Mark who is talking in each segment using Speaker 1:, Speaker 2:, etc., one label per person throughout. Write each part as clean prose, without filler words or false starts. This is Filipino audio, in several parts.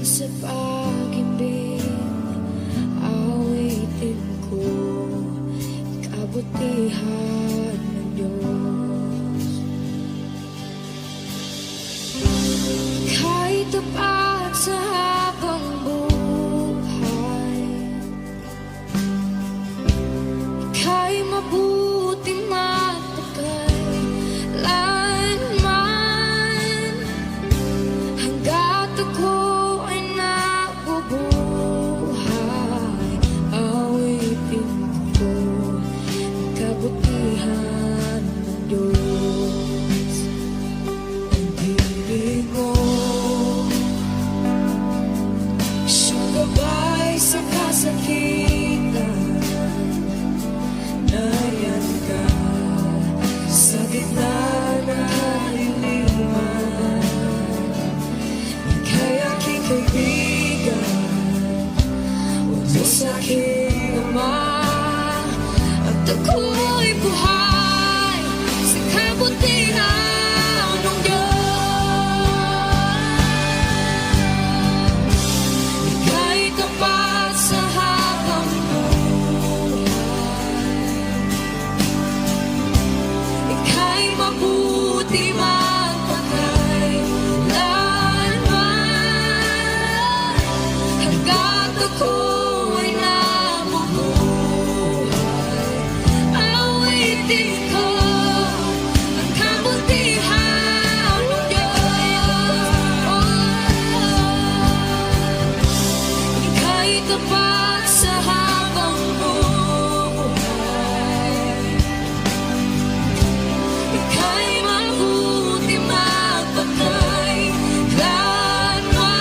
Speaker 1: sa pag-ibig, awitin ko kabutihan ng Diyos. Kahit tapat sa habang buhay, ika'y mabuti matagal lanman, hanggat ako ay nabubuhay, awitin ko ang kabutihan ng Diyos. Ang ibig mo, siyang gabay sa kasakitan, nariyan ka sa gitna ng kaliliman. Ika'y aking kaibigan, Diyos aking Ama, at ako'y buhay sa kabutihan ng Diyos. Ika'y tapat sa habang buhay, ika'y mabuti magpakay lanman, hanggat ako ay nabubuhay, awitin ko ang kabutihan ng Diyos. Ika'y tapat sa habang buhay, ika'y mabuti magpakay lanman,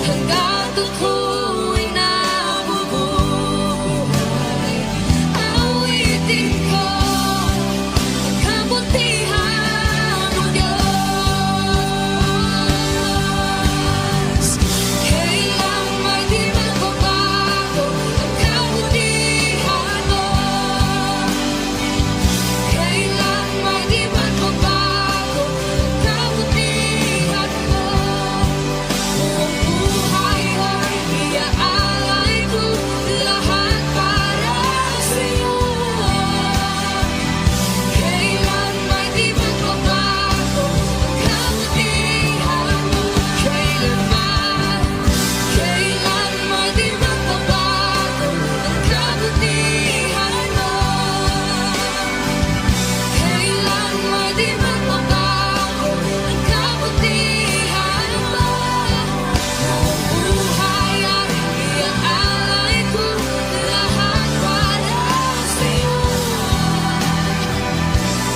Speaker 1: hanggat ako'y nabubuhay, awitin ko ang kabutihan ng Diyos. Kailang may di magbabago ang kabutihan mo, kailang may di magbabago ang kabutihan mo. Buong buhay ay iaalay ko lahat para sa'yo. Kailan may di magbabago ang kabutihan mo, kailanman, kailan may di magbabago ang kabutihan mo, kailan may di magbabago ang kabutihan mo. Buong buhay ay iaalay ko lahat para sa'yo.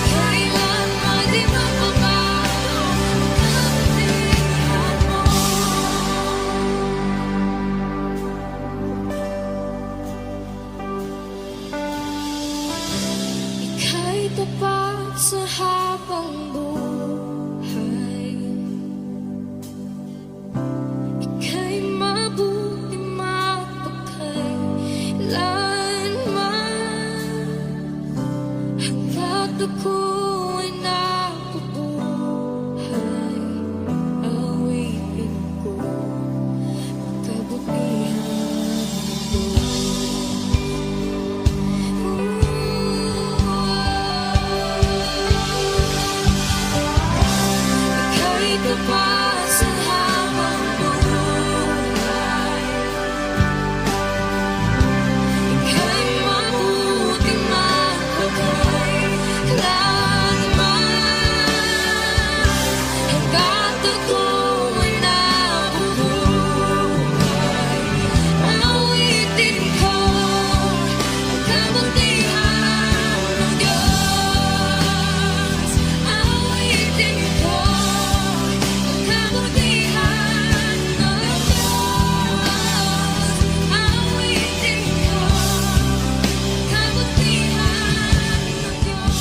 Speaker 1: Kailan may di magbabago ang kabutihan mo. Ika'y tapat sa habang buhay, ika'y mabuti magpakay lanman, hanggat ako'y nabubuhay, awitin ko ang kabutihan ng ika'y tapat sa habang buhay, ika'y mabuti magpakay lanman, hanggat ako'y nabubuhay, awitin ko ang kabutihan ng Diyos. Awitin ko ang kabutihan ng Diyos. Awitin ko ang kabutihan ng Diyos.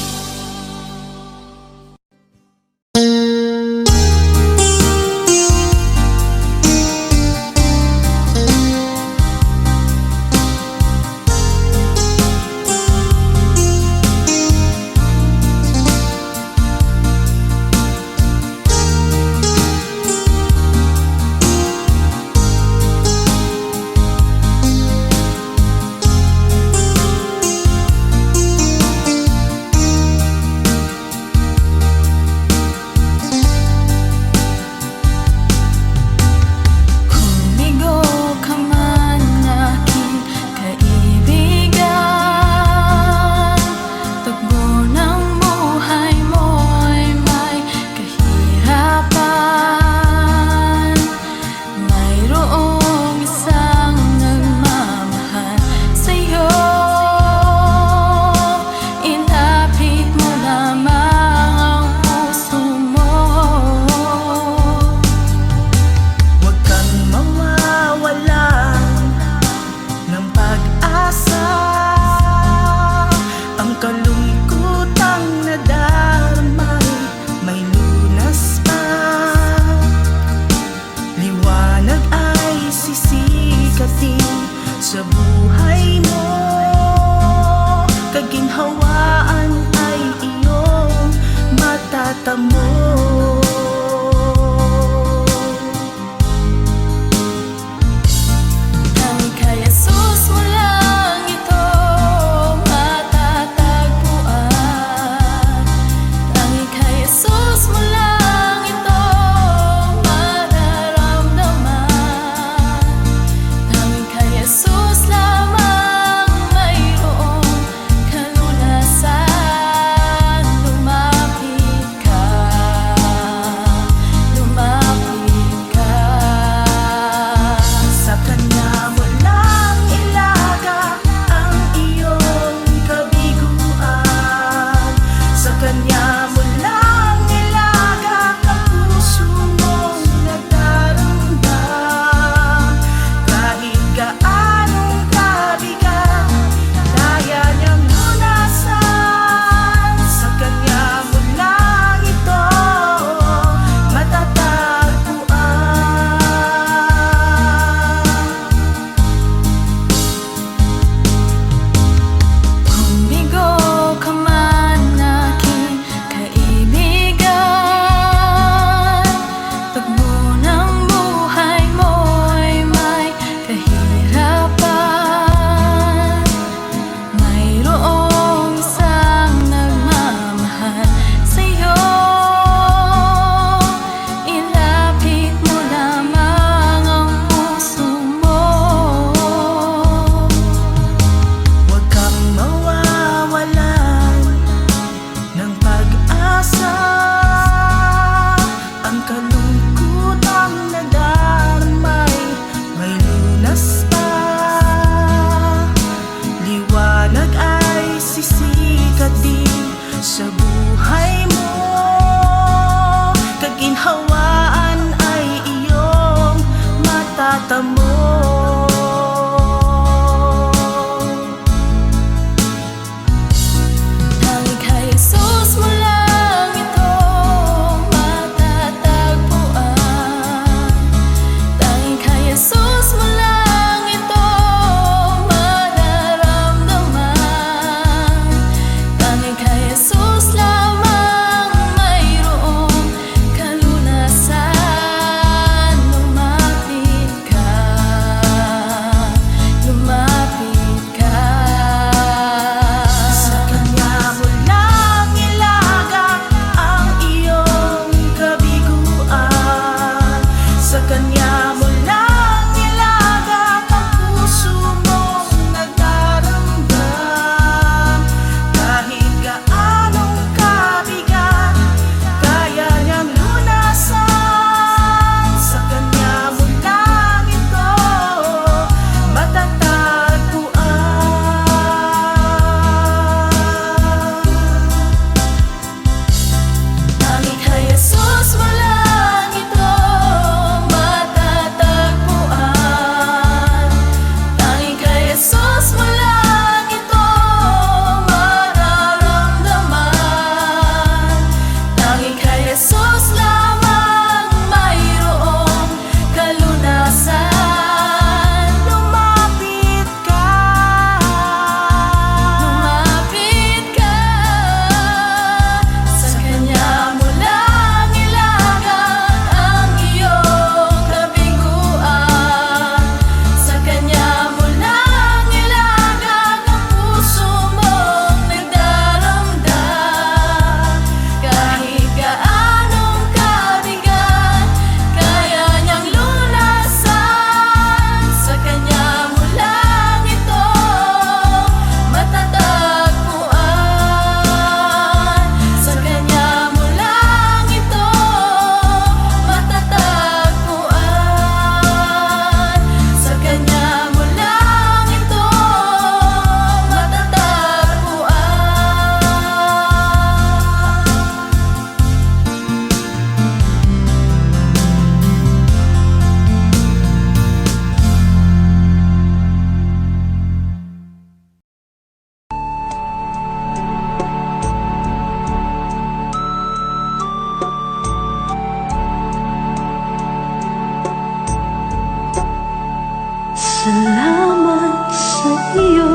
Speaker 2: Salamat sa iyo,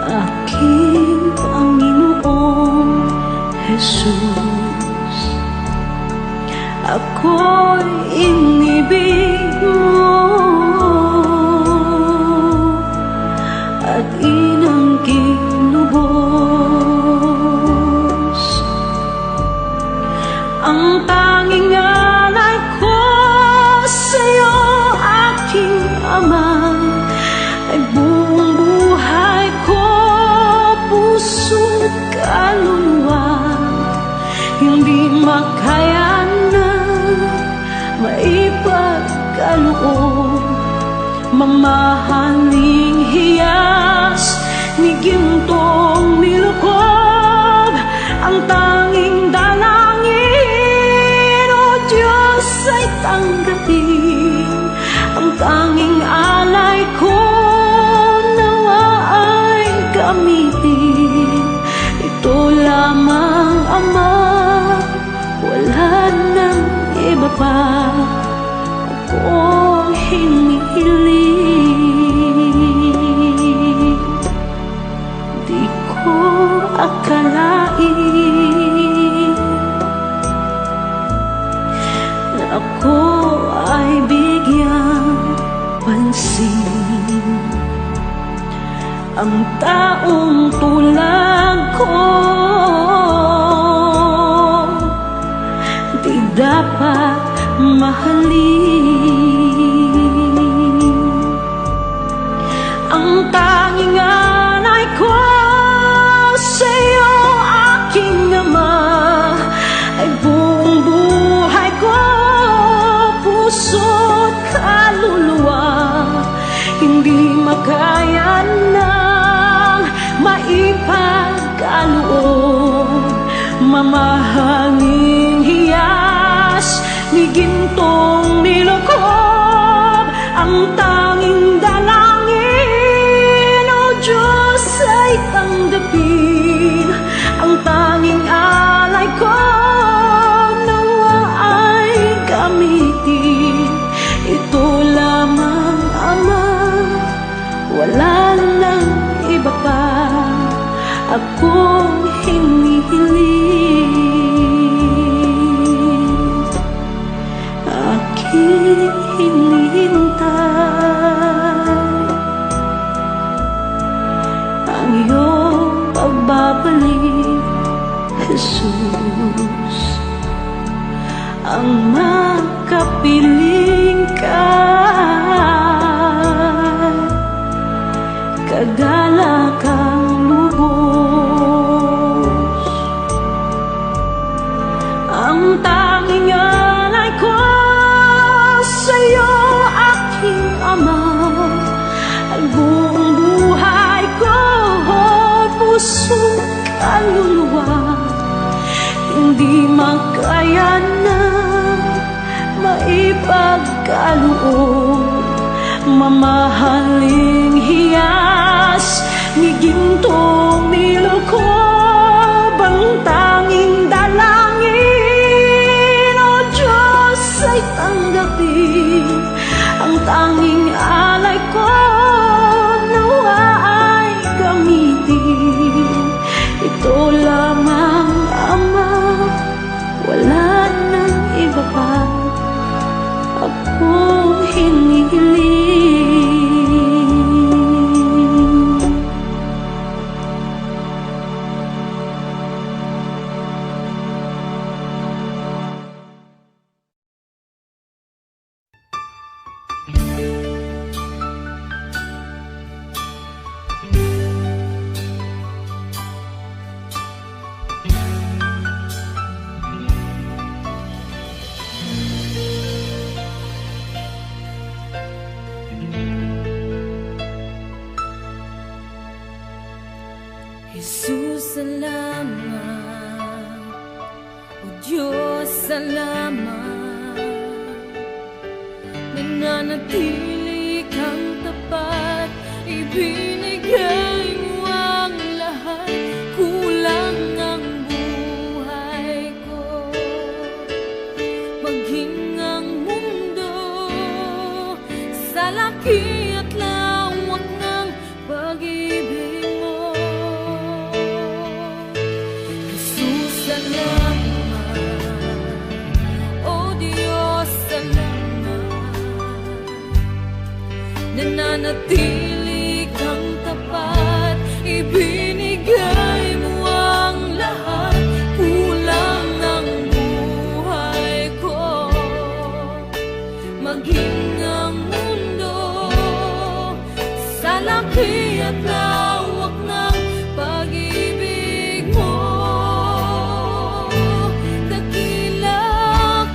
Speaker 2: aking Panginoong Jesus. Ako'y inibig mo at inangking lubos. Ang tanging alay ko sa'yo, aking Ama, ay buong buhay ko, puso't kaluluwa. Hindi makayanan, maipagkaloob, mamahaling hiyas ni gintong nilukob. Ang tanging dalangin, O Diyos, ay tanggapin. Ang tanging alay ko, nawa ay gamitin. Ito lamang, Ama, wala nang iba pa akong hinihiling. Di ko akalain na ako ay bigyang pansin. Ang taong tulad ko di dapat mahalin. Ang tanging alay ko sa'yo, aking Ama, ay buong buhay ko, puso't kaluluwa. Hindi makayanang maipagkaloob, mamahaling hiyas ni gintong nilukob. Ang tanging dalangin, O Diyos, ay tanggapin. Ang tanging alay ko, nawa ay gamitin. Ito lamang, Ama, wala nang iba pa akong hinihiling. Aking hinihintay ang iyong pagbabalik, Jesus. Ang makapiling ka, kagalakang lubos. Ang tanging alay ko sa'yo, aking Ama, ay buong buhay ko, puso't kaluluwa. Hindi makayanan, maipagkaloob, mamahaling hiyas ni gintong nilukob. Ang tanging dalangin, O Diyos, ay tanggapin. Ang tanging alay ko, nawa ay gamitin. Ito lamang, Ama, wala nang iba pa akong hinihiling.
Speaker 1: Jesus, salamat. O Diyos, salamat. Nananatili kang tapat, ibinigay mo ang lahat. Kulang ang buhay ko, maging ang mundo nananatili kang tapat, ibinigay mo ang lahat, kulang ang buhay ko, maging ang mundo sa laki at lawak ng pag-ibig mo. Dakila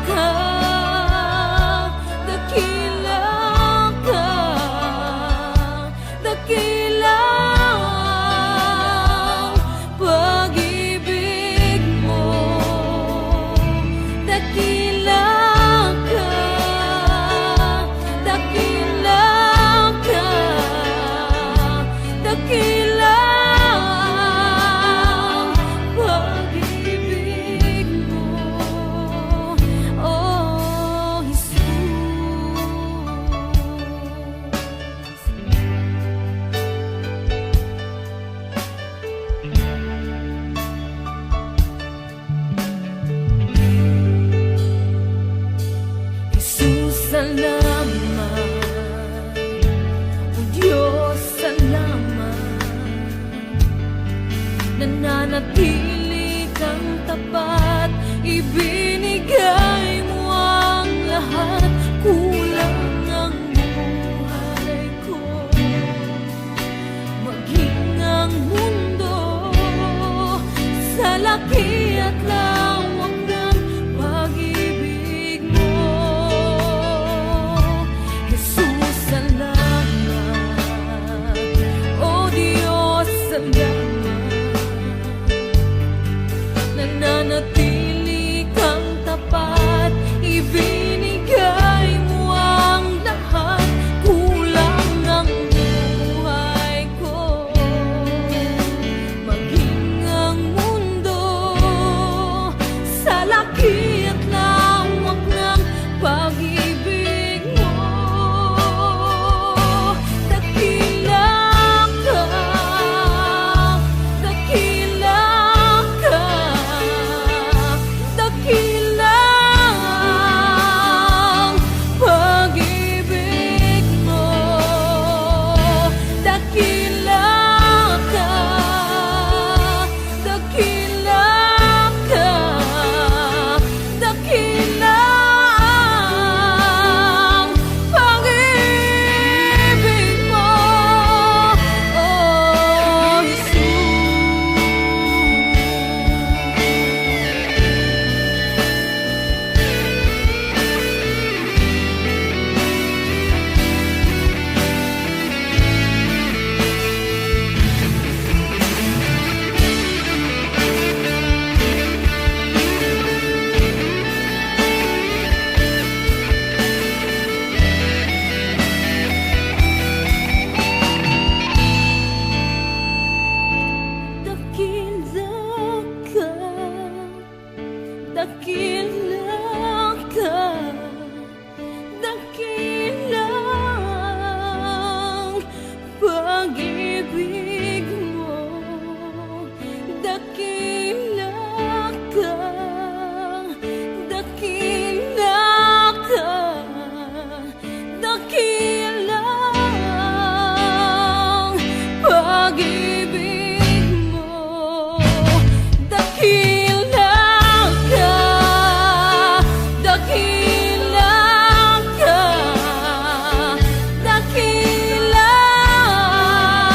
Speaker 1: ka, dakila ka, dakila ang pag-ibig mo. Dakila ka, dakila ka, dakila ang pag-ibig mo, oh Jesus. Jesus, salamat. O Diyos, salamat. Nananatili kang tapat, ibinigay mo ang lahat, kulang ang buhay ko, maging ang mundo sa laki at lawak ng pag-ibig mo. Jesus, salamat. O Diyos, salamat. Nananatili kang tapat, ibinigay mo ang lahat, kulang ang buhay ko, maging ang mundo sa laki at lawak ng pag-ibig mo. Dakila ka, dakila ka, dakila ang pag-ibig mo. Dakila ka, dakila ka, dakila ang pag-ibig mo, oh Jesus. Dakila ka, dakila ang pag-ibig mo. Dakila ka, dakila ka, dakila ang pag-ibig mo. Dakila ka, dakila ka, dakila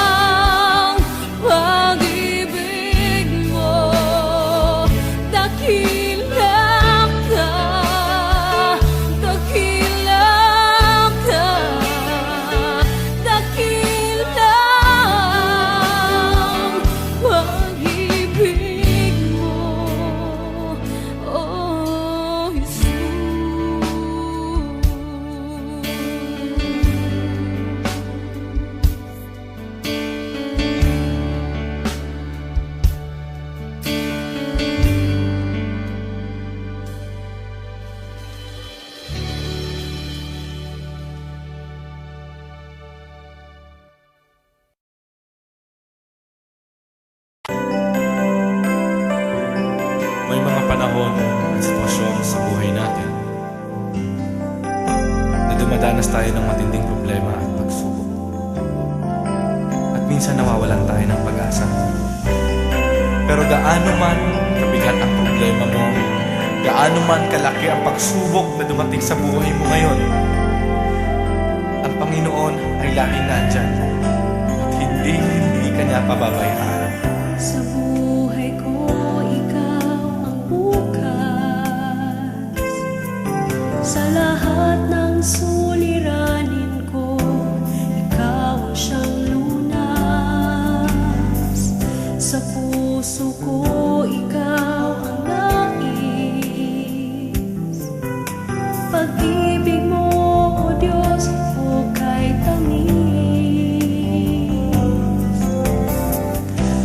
Speaker 1: ang pag-ibig mo. Dakila ka, dakila ka, dakila ang pag-ibig mo, oh Jesus.
Speaker 3: May mga panahon at sitwasyon sa buhay natin na dumadanas tayo ng matinding problema at pagsubok. minsan nawawalan tayo ng pag-asa. Pero gaano man kabigat ang problema mo, gaano man kalaki ang pagsubok na dumating sa buhay mo ngayon, ang Panginoon ay laging nandyan at hindi ka niya pababayaan.
Speaker 2: Sa buhay ko, ikaw ang bukas. Sa lahat ng suliranin ko, ikaw ang siyang lunas. Sa puso ko, ikaw ang nais. Pag-ibig mo, O Diyos, hukay tamis.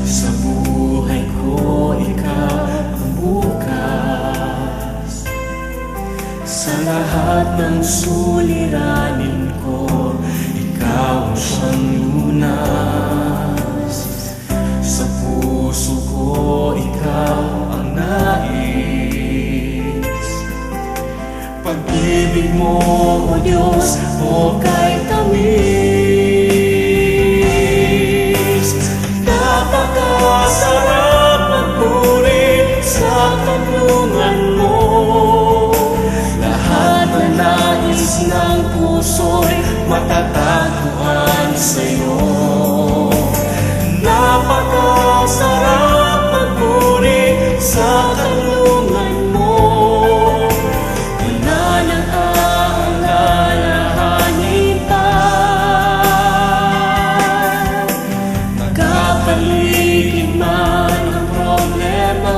Speaker 4: Sa buhay ko, ikaw ang bukas. Sa lahat ng suliranin ko, ikaw ang siyang lunas. Sa puso ko, ikaw ang nais. Pag-ibig mo, O Diyos, hukay tamis. Napakasarap magpuri sa kanlungan mo. Lahat na nais ng puso'y matatagpuan sa'yo. Napakasarap magpuri sa kanlungan mo. Wala nang aalalahanin pa. Magkapaligid man ang problema,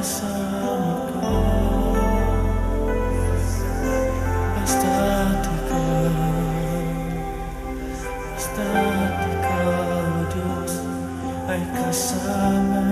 Speaker 4: kasama ka. Basta't ikaw, Diyos, ay kasama.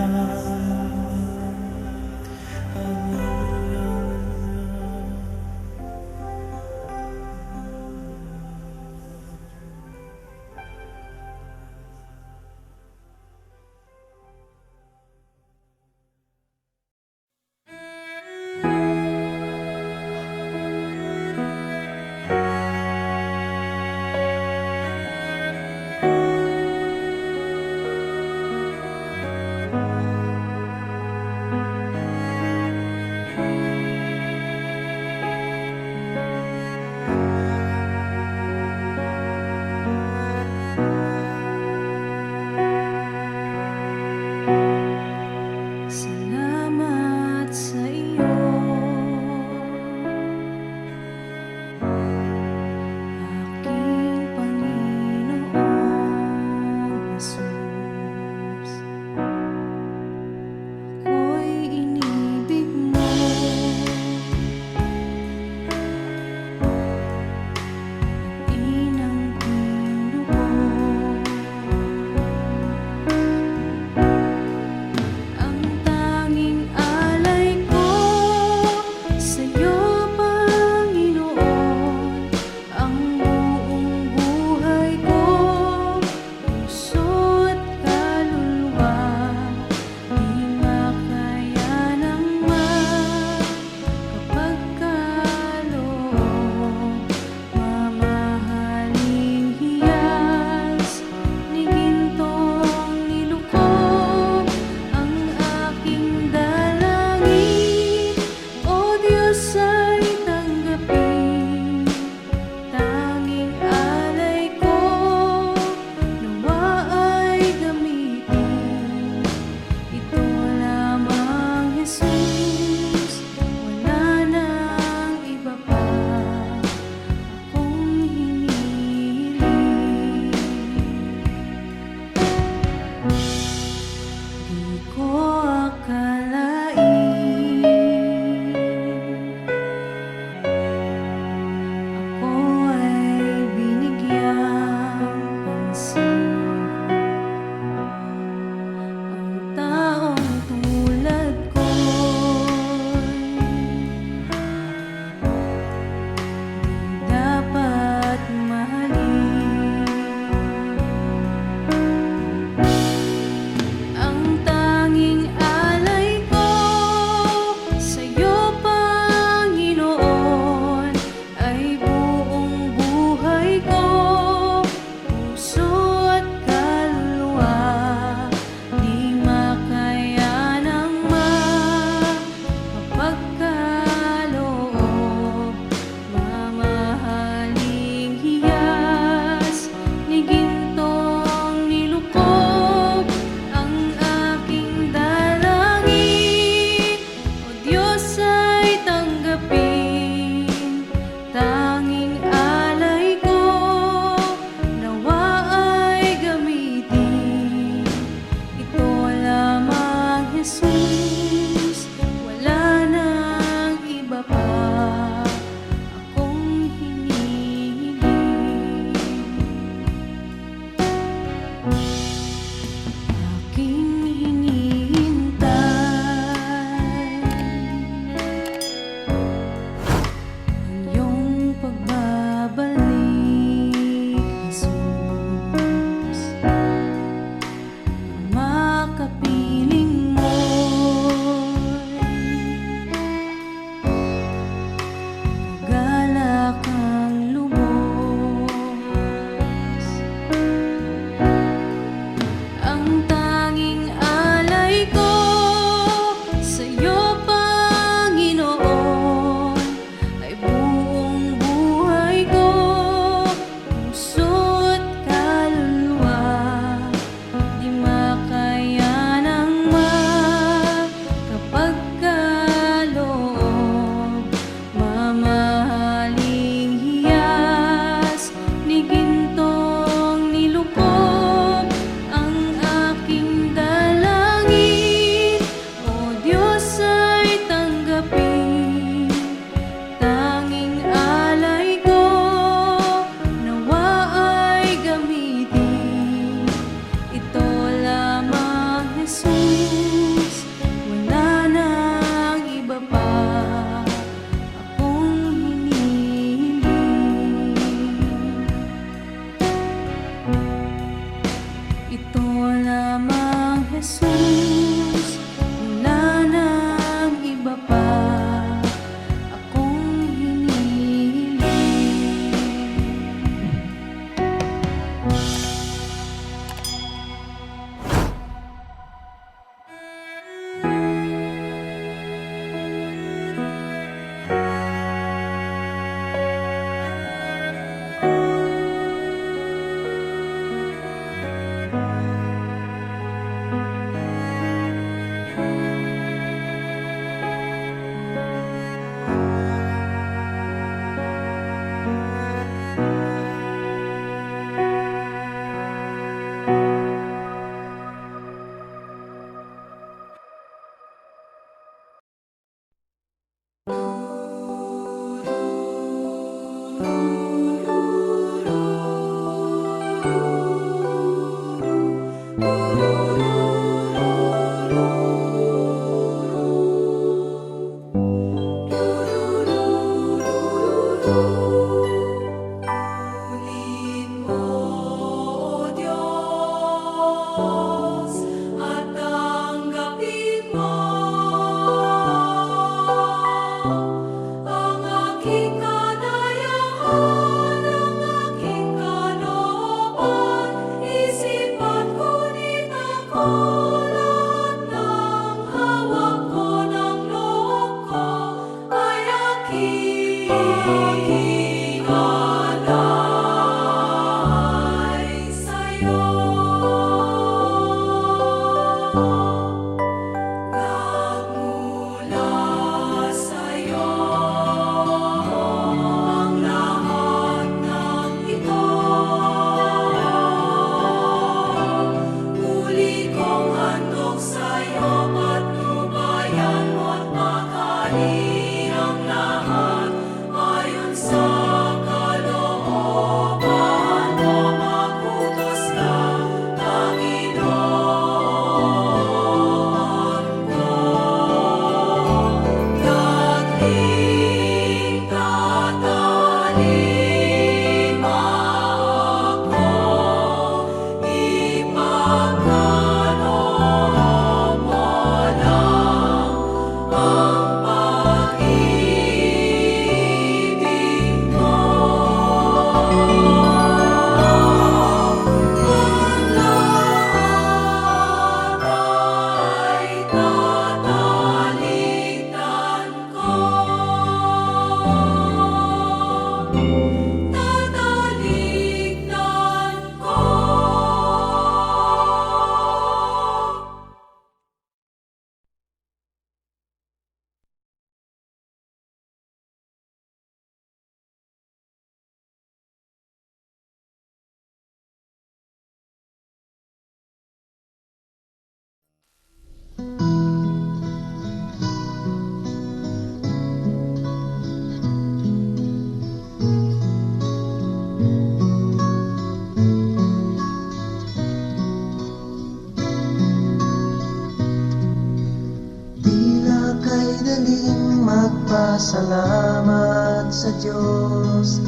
Speaker 5: ay daling magpasalamat sa Diyos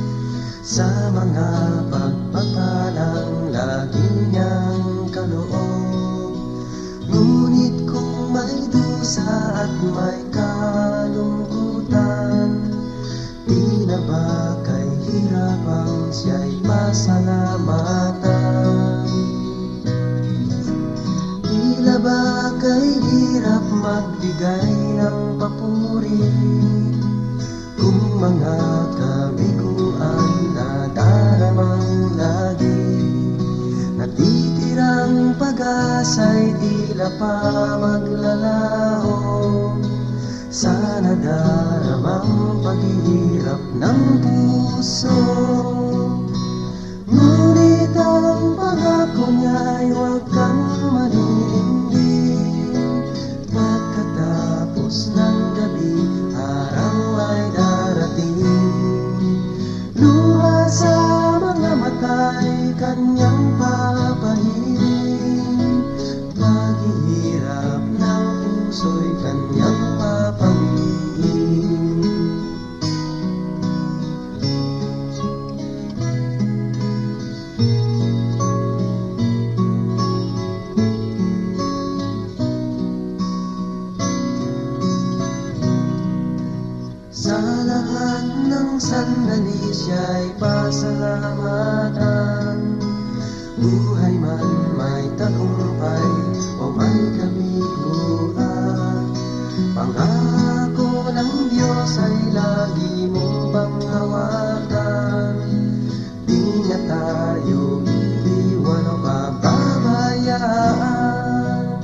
Speaker 5: sa mga pagpapalang lagi niyang kaloob. Ngunit kung may dusa at may kalungkutan, tila ba kay hirapang siya'y pasalamatan? Tila ba kay hirap magbigay ng papuri kung mga kabiguan na daramang lagi? Natitirang pag-asa'y tila pa maglalaho sa nadaramang paghihirap ng puso. Ngunit ang pangako niya'y huwag kang maninindig. Pagkatapos ng gabi, araw ay darating. Luha sa mga mata'y kanyang papahirin. Paghihirap ng puso'y kanyang papawiin. Sa lahat ng sandali siya'y pasalamatan. Buhay man may tagumpay o may kabiguan, pangako ng Diyos ay lagi mong panghawakan. Di niya tayo iiwan o pababayaan,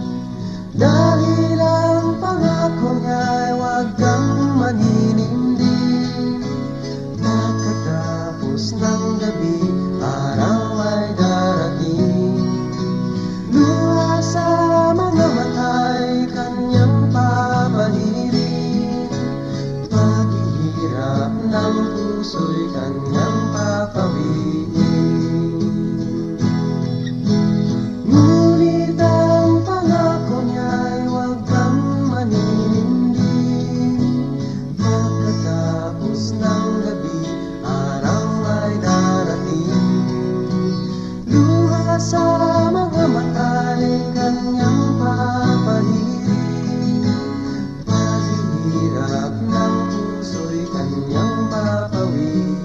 Speaker 5: dahil ang pangako niya'y huwag kang maninindig. Pagkatapos ng gabi, araw ay darating. Luha sa mga mata'y kanyang papahirin. Paghihirap ng puso'y kanyang papawiin. Ngunit ang pangako niya'y huwag kang maninindig. Pagkatapos ng gabi, araw ay darating. Luha sa mga mata'y kanyang papahirin. Paghihirap ng puso'y kanyang papawiin.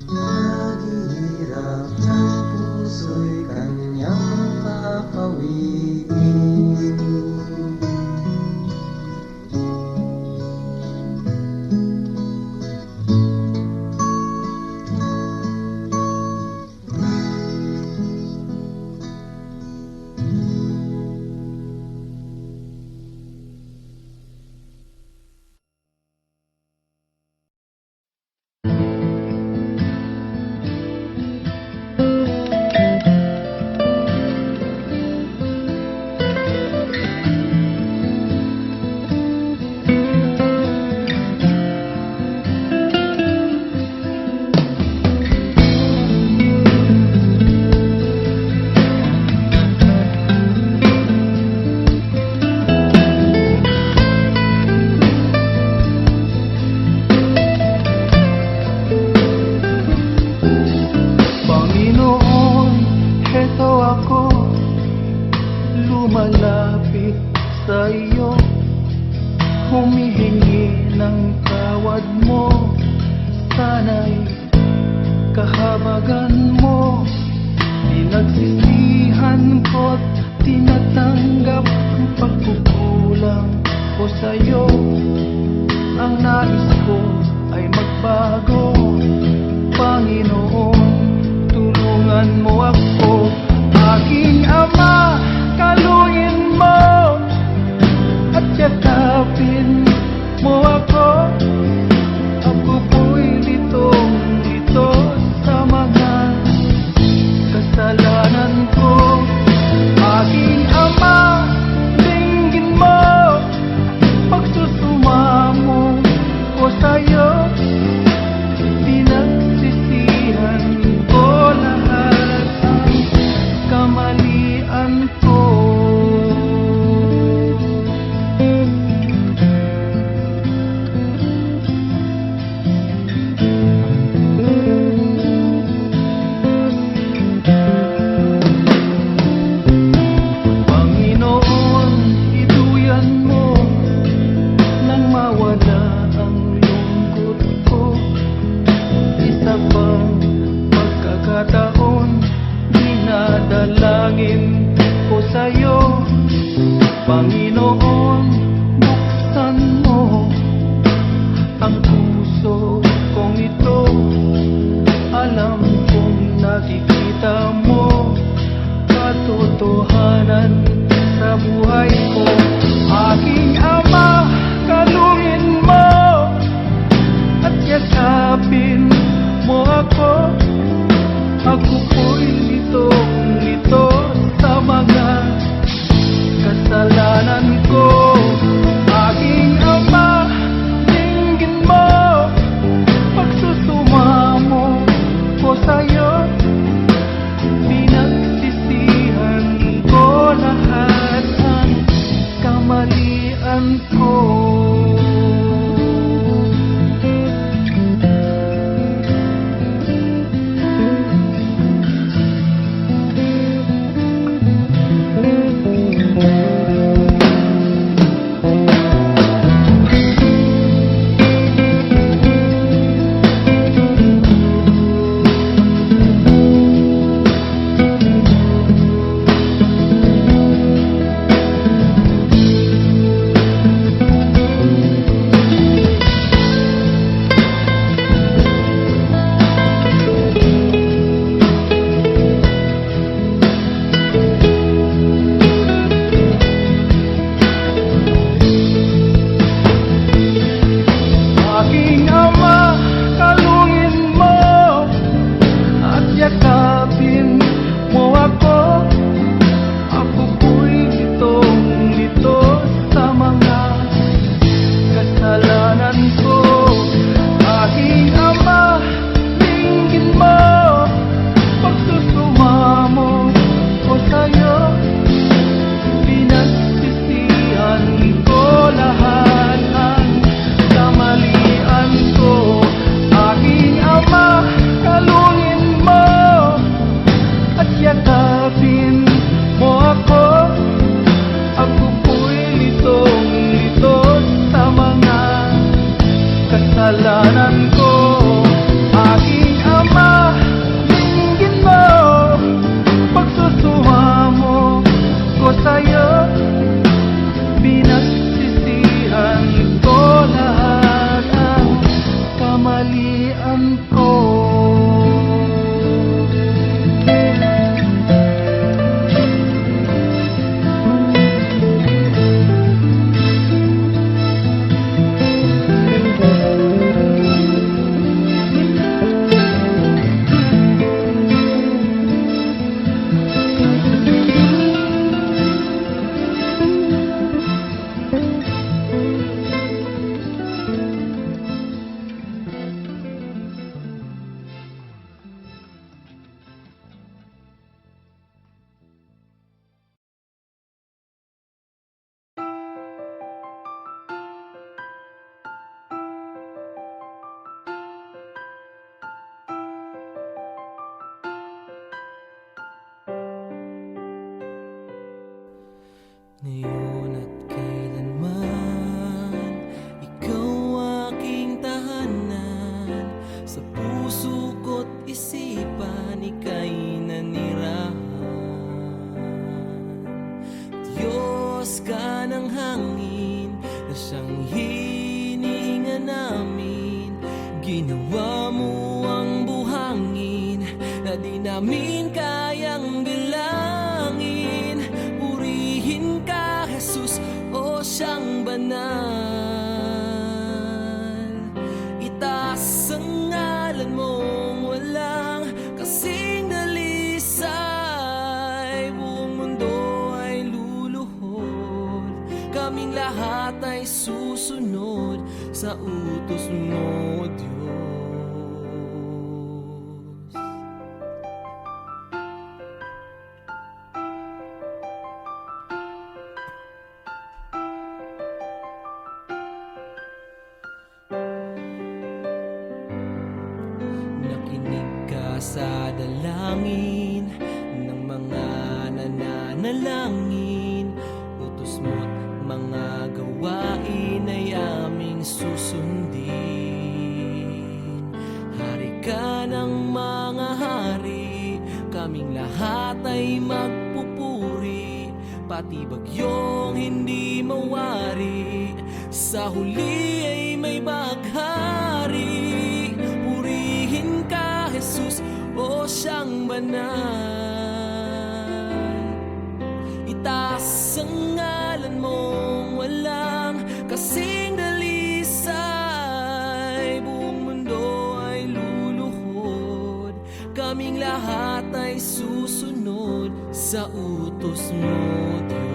Speaker 5: Paghihirap ng puso'y kanyang papawiin.
Speaker 4: Lumalapit sa iyo, humihingi ng tawad mo. Sana'y kahabagan mo. Pinagsisihan ko't tinatanggap ang pagkukulang ko sa'yo. Ang nais ko ay magbago. Panginoon, tulungan mo ako. Aking Ama, kaluin mo at yakapin mo ako. Ako po'y litong-lito sa mga kasalanan ko. Aking Ama, dinggin mo pagsusumamo ko sa'yo. Pinag ipakita mo katotohanan sa buhay ko. Aking Ama, kalungin mo at yakapin mo ako. Ako po'y litong-lito sa mga kasalanan ko. Aking Ama, dinggin mo pagsusumamo ko sa'yo. Pinagsisihan ko lahat ng kamalian ko. Aking Ama, kalungin mo at yakapin mo ako. Ako po'y litong-lito sa mga kasalanan ko. Aking Ama, dinggin mo pagsusumamo ko sa'yo. Pinagsisihan ko lahat ng kamalian ko. Aking Ama, kalungin mo at yakapin mo ako. Ako po'y litong-lito sa mga kasalanan ko. Aking Ama, dinggin mo pagsusumamo ko sa'yo. Pinagsisihan ko lahat ang kamalian ko.
Speaker 1: Ngayon at kailanman, ikaw aking tahanan. Sa puso ko't isipan, ika'y nanirahan. Diyos ka ng hangin, na siyang hininga namin. Ginawa mo ang buhangin, na di namin kayang bilangin. Purihin ka, Jesus, o siyang banal. Itaas ang ngalan mong walang kasing dalisay. Buong mundo ay luluhod, kaming lahat ay susunod sa utos mo, Diyos. Nakinig ka sa dalangin ng mga nananalangin. Utos mo't mga gawain ay aming susundin. Hari ka ng mga hari, kaming lahat ay magpupuri. Pati bagyong hindi mawari, sa huli ay may baghari. Purihin ka, Jesus, o siyang siyang banal. Itaas ang ngalan mong walang kasing dalisay. Buong mundo ay luluhod, kaming lahat ay susunod sa utos mo, Diyos.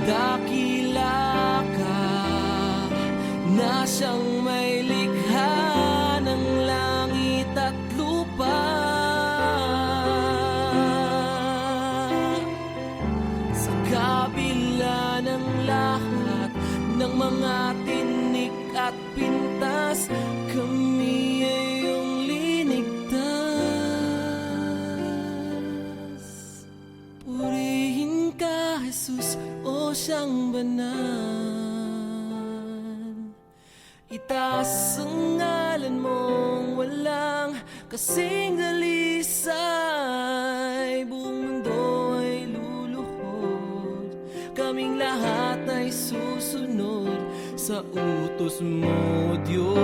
Speaker 1: Dakila ka na siyang may likha ng langit at lupa. Sa kabila ng lahat ng mga tinik at pintas, kami ay iyong linigtas. Purihin ka, Jesus, o siyang banal. Itaas ang ngalan mong walang kasing dalisay. Buong mundo ay luluhod, kaming lahat ay susunod sa utos mo, Diyos.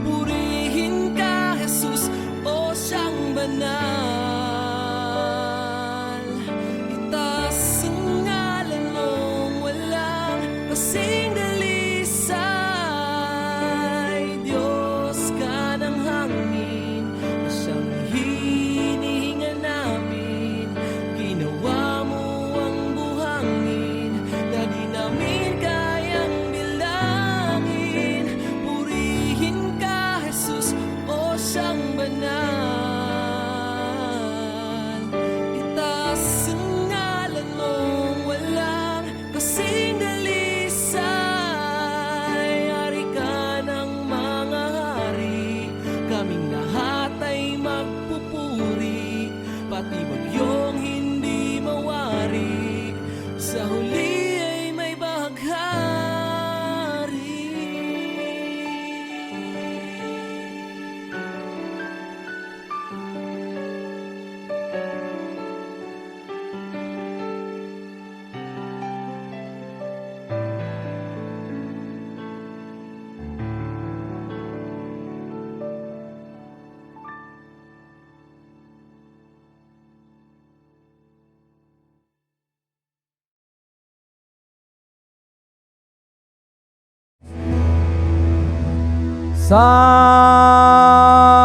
Speaker 1: Purihin ka, Jesus, o siyang banal. Itaas ang ngalan mong walang kasing dalisay. Diyos ka ng hangin na siyang hinihinga namin. Ginawa mo ang buhangin na di namin kayang bilangin. Purihin ka, Jesus, o siyang banal. Itaas ang ngalan mong walang kasing dalisay. Hari ka ng mga hari, kaming lahat ay magpupuri. Pati bagyong hindi mawari, sa huli ay may bahaghari.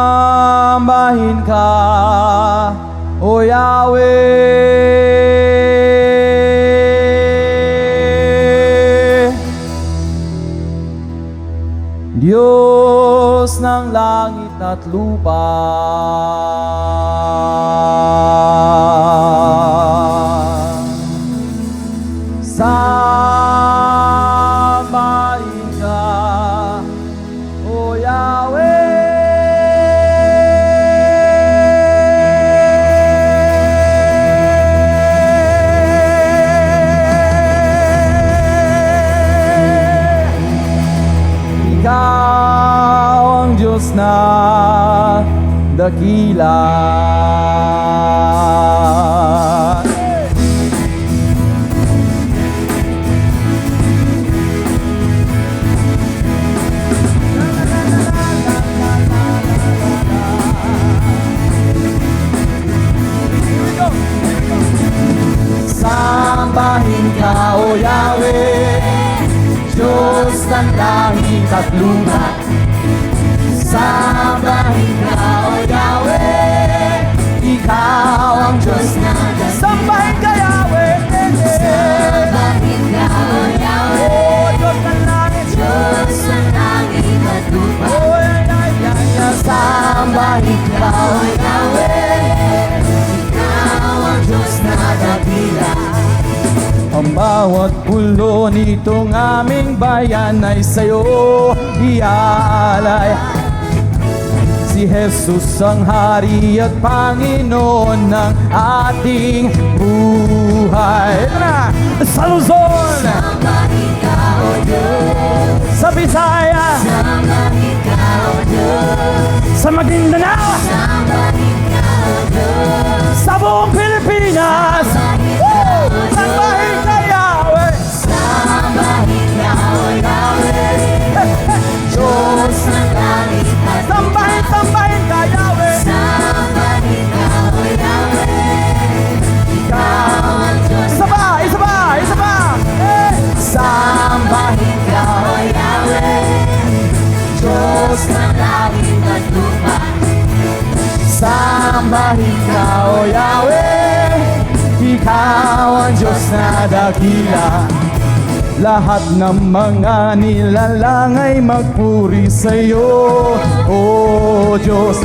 Speaker 4: Sambahin ka, O Yahweh, Diyos ng langit at lupa. Sambahin ka, O Yahweh. Ikaw ang Diyos na dakila. Sambahin ka, O Yahweh, Diyos ng langit at lupa. Sambahin ka, O Yahweh, Ikaw ang Diyos na dakila. Sambahin ka, Yahweh, sambahin ka, O Yahweh, Diyos ng langit, Diyos ng langit at lupa. Sambahin ka, O Yahweh, Ikaw ang Diyos na dakila. Ang bawat pulo nitong aming bayan ay sa'yo iaalay. Si Jesus ang Hari at Panginoon ng ating buhay. Ito na! Sa Luzon! Sambahin ka, O Diyos! Sa Visayas! Sambahin ka, O Diyos! Sa Maguindanao! Sambahin ka, O Diyos! Sa buong Pilipinas! Sambahin ka, Ikaw ang Diyos na dakila. Lahat ng mga nilalang ay magpuri sa'yo, O Diyos.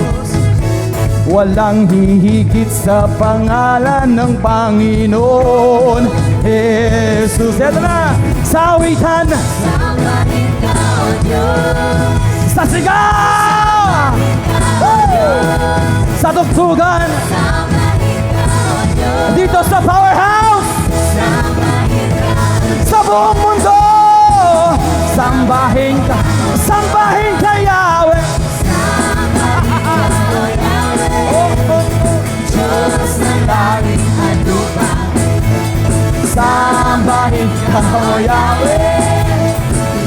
Speaker 4: Walang hihigit sa pangalan ng Panginoon Jesus. Eto na, sa awitan,
Speaker 1: Sambahin ka, O Diyos.
Speaker 4: sa sigaw, sa tugtugan,
Speaker 1: Sambahin ka, O Diyos.
Speaker 4: dito sa powerhouse,
Speaker 1: Sambahin ka,
Speaker 4: sa buong mundo. Sambahin ka Yahweh.
Speaker 1: O Yahweh. Diyos ng langit at lupa.
Speaker 4: Sambahin ka, O Yahweh.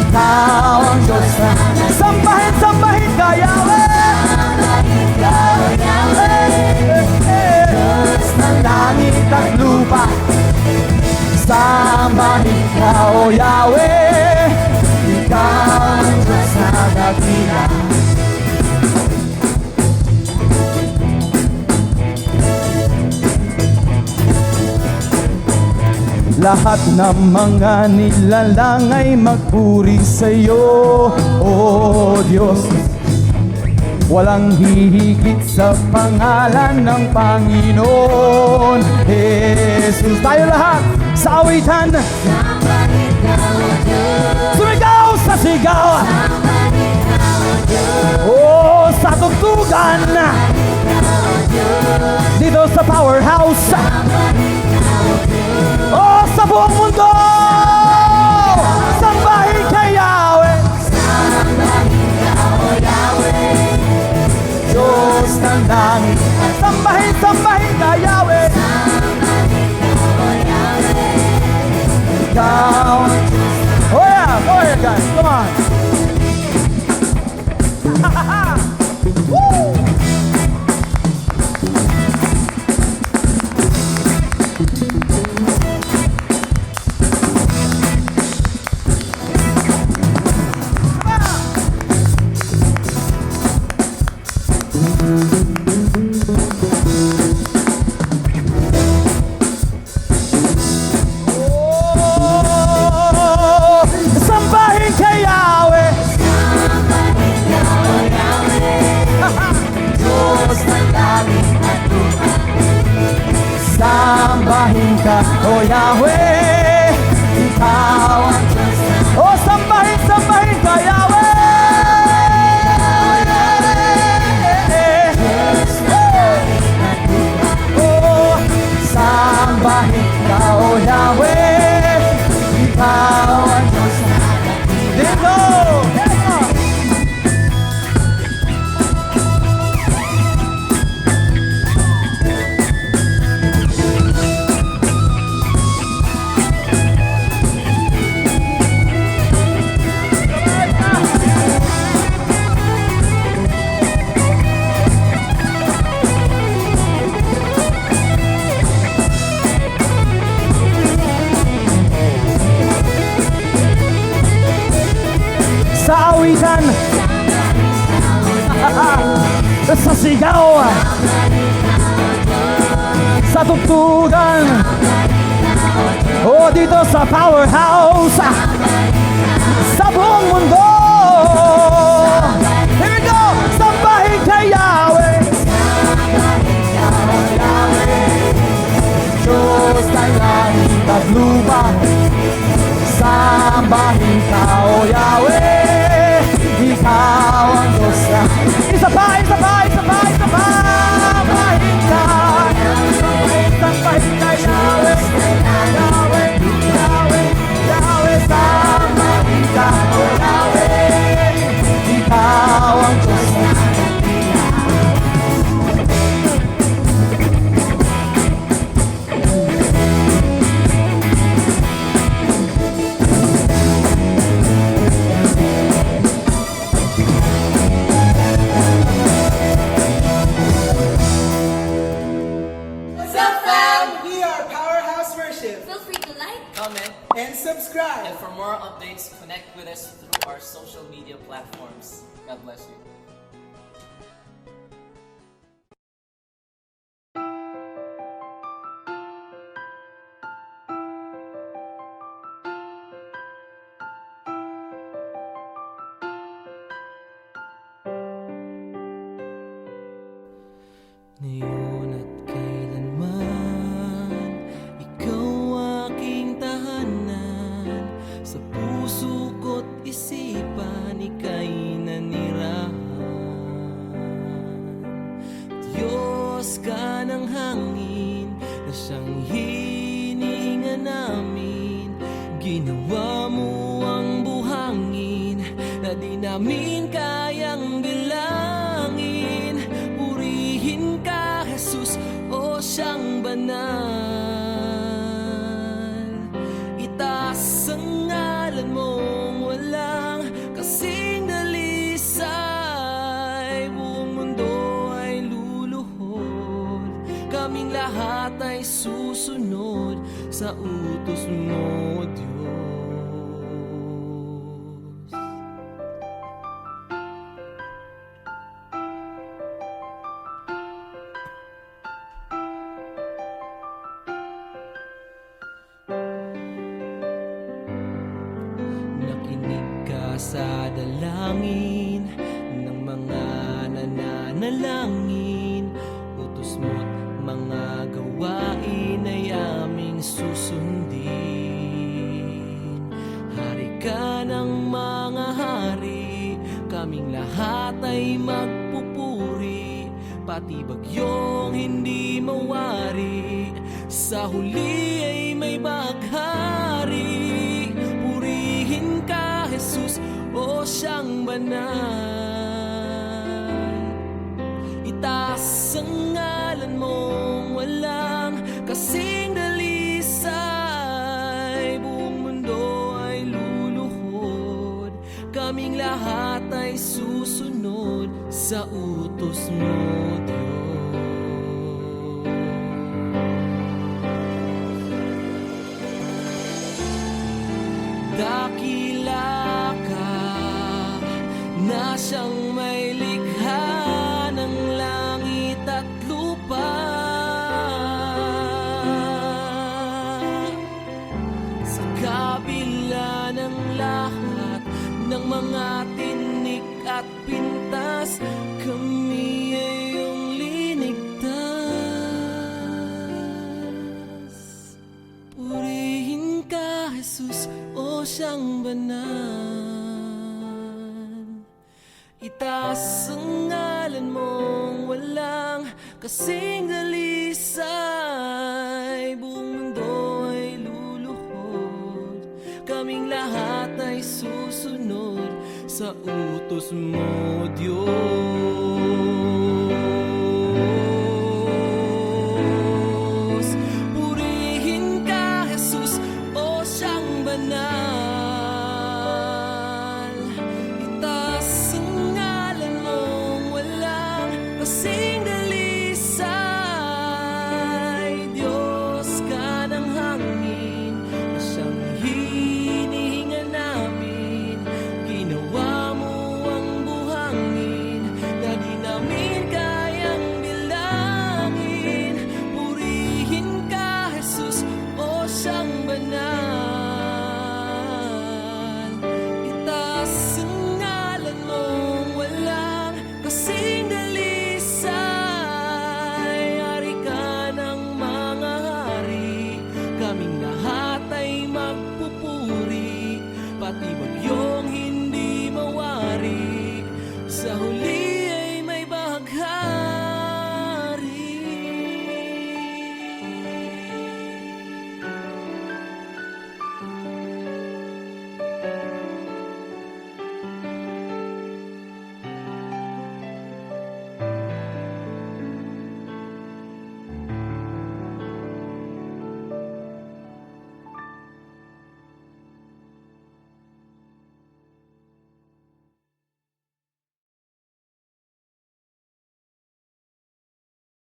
Speaker 4: Ikaw ang Diyos na sambahin ka, Yahweh.
Speaker 1: Sambahin ka, O Yahweh.
Speaker 4: Diyos ng langit at lupa. Sambahin ka, O Yahweh. Ikaw ang Diyos na dakila. Lahat ng mga nilalang ay magpuri sa'yo, O Diyos. Walang hihigit sa pangalan ng Panginoon Jesus. Tayo lahat sa awitan,
Speaker 1: Sambahin ka, O Diyos.
Speaker 4: sumigaw sa sigaw,
Speaker 1: Sambahin ka, O Diyos.
Speaker 4: o sa tugtugan, dito sa powerhouse,
Speaker 1: Sambahin ka, O Diyos.
Speaker 4: o sa buong mundo. Sambahin ka, Yahweh.
Speaker 1: Sambahin ka, O Yahweh.
Speaker 4: Diyos ng langit. Sambahin ka, Yahweh.
Speaker 1: Sambahin ka, O Yahweh.
Speaker 4: Ikaw. Oh yeah, go ahead guys, come on. Woo! Oh, sambahin ka, Yahweh.
Speaker 1: Sambahin ka, O Yahweh. Diyos ng langit at lupa.
Speaker 4: Sambahin ka, O Yahweh. Ikaw ang Diyos na. Oh, sambahin ka, Yahweh. Oh, sambahin ka, O Yahweh. Ikaw ang Diyos na. Dito! Dito! Sa awitan, sa sigaw, sa tugtugan, o dito sa powerhouse, sa buong mundo. Here we go! Sambahin ka, Yahweh. Diyos ng langit at lupa. Sambahin ka, O Yahweh. Ikaw ang Diyos na. Isa pa, isa pa, isa pa, isa pa. Sambahin ka. Sambahin ka, Yahweh. Yahweh, Yahweh, Yahweh. Sambahin ka, O Yahweh. Ikaw ang Diyos na.
Speaker 6: We are Powerhouse Worship.
Speaker 1: Feel free to like,
Speaker 7: comment,
Speaker 6: And subscribe.
Speaker 7: and for more updates, connect with us through our social media platforms. God bless you.
Speaker 8: namin. Ginawa mo ang buhangin na di namin kayang bilangin. Purihin ka, Jesus, o siyang banal. Itaas ang ngalan mong walang kasing dalisay. Buong mundo ay luluhod, kaming lahat ay susunod sa utos mo, Diyos. Nakinig ka sa dalangin ng mga nananalangin. Utos mo't mga gawain ay aming susundin. Hari ka ng mga hari, kaming lahat ay magpupuri. Pati bagyong hindi mawari, sa huli ay may baghari. Purihin ka, Jesus, o siyang banal. Itaas ang ngalan mong walang kasing dalisay. Buong mundo ay luluhod, kaming lahat ay susunod sa utos mo, Diyos. Dakila ka na siyang may likha ng langit at lupa. Sa kabila ng lahat ng mga tinik at pintas, kami ay iyong linigtas. Purihin ka, Jesus, o siyang banal. Itaas ang ngalan mong walang kasing dalisay. Buong mundo ay luluhod, kaming lahat ay susunod sa utos mo, Diyos.